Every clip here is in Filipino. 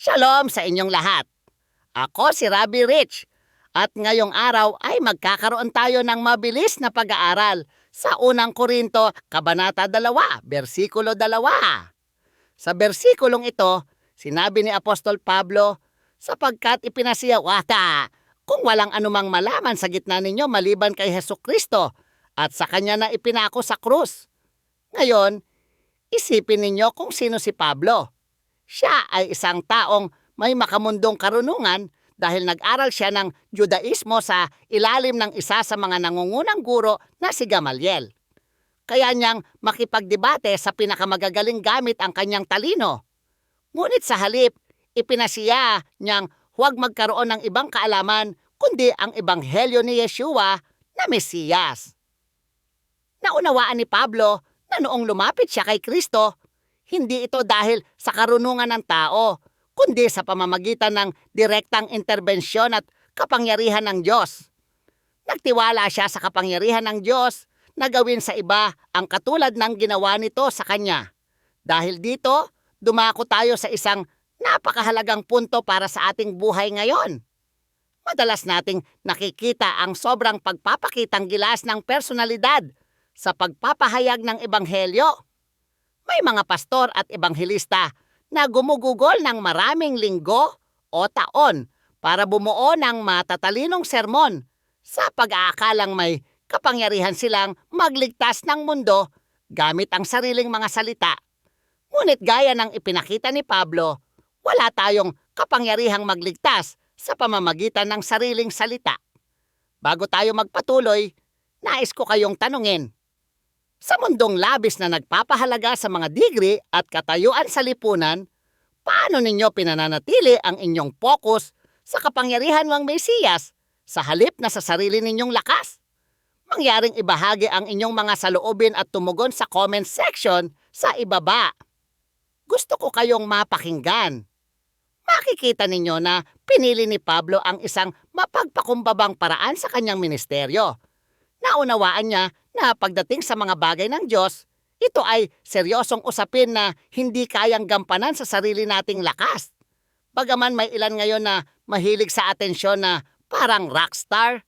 Shalom sa inyong lahat. Ako si Rabbi Rich at ngayong araw ay magkakaroon tayo ng mabilis na pag-aaral sa unang Korinto, Kabanata 2, versikulo 2. Sa bersikulong ito, sinabi ni Apostol Pablo, sapagkat ipinasiyawata kung walang anumang malaman sa gitna ninyo maliban kay Hesukristo at sa kanya na ipinako sa krus. Ngayon, isipin ninyo kung sino si Pablo. Siya ay isang taong may makamundong karunungan dahil nag-aral siya ng Judaismo sa ilalim ng isa sa mga nangungunang guro na si Gamaliel. Kaya niyang makipagdebate sa pinakamagagaling gamit ang kanyang talino. Ngunit sa halip, ipinasiya niyang huwag magkaroon ng ibang kaalaman kundi ang ebanghelyo ni Yeshua na Mesiyas. Naunawaan ni Pablo na noong lumapit siya kay Kristo, hindi ito dahil sa karunungan ng tao, kundi sa pamamagitan ng direktang interbensyon at kapangyarihan ng Diyos. Nagtiwala siya sa kapangyarihan ng Diyos na gawin sa iba ang katulad ng ginawa nito sa kanya. Dahil dito, dumako tayo sa isang napakahalagang punto para sa ating buhay ngayon. Madalas nating nakikita ang sobrang pagpapakitang gilas ng personalidad sa pagpapahayag ng ebanghelyo. May mga pastor at ebanghelista na gumugugol ng maraming linggo o taon para bumuo ng matatalinong sermon sa pag-aakalang may kapangyarihan silang magligtas ng mundo gamit ang sariling mga salita. Ngunit gaya ng ipinakita ni Pablo, wala tayong kapangyarihang magligtas sa pamamagitan ng sariling salita. Bago tayo magpatuloy, nais ko kayong tanungin. Sa mundong labis na nagpapahalaga sa mga degree at katayuan sa lipunan, paano ninyo pinananatili ang inyong focus sa kapangyarihan ng Mesiyas sa halip na sa sarili ninyong lakas? Mangyaring ibahagi ang inyong mga saloobin at tumugon sa comment section sa ibaba. Gusto ko kayong mapakinggan. Makikita ninyo na pinili ni Pablo ang isang mapagpakumbabang paraan sa kanyang ministeryo. Naunawaan niya na pagdating sa mga bagay ng Diyos, ito ay seryosong usapin na hindi kayang gampanan sa sarili nating lakas. Bagaman may ilan ngayon na mahilig sa atensyon na parang rockstar,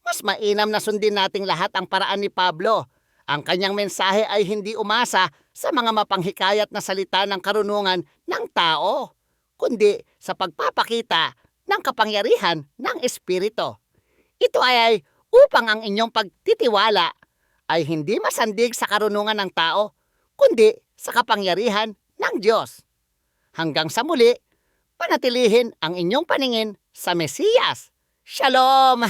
mas mainam na sundin nating lahat ang paraan ni Pablo. Ang kanyang mensahe ay hindi umasa sa mga mapanghikayat na salita ng karunungan ng tao, kundi sa pagpapakita ng kapangyarihan ng Espiritu. Ito ay upang ang inyong pagtitiwala ay hindi masandig sa karunungan ng tao, kundi sa kapangyarihan ng Diyos. Hanggang sa muli, panatilihin ang inyong paningin sa Mesiyas. Shalom!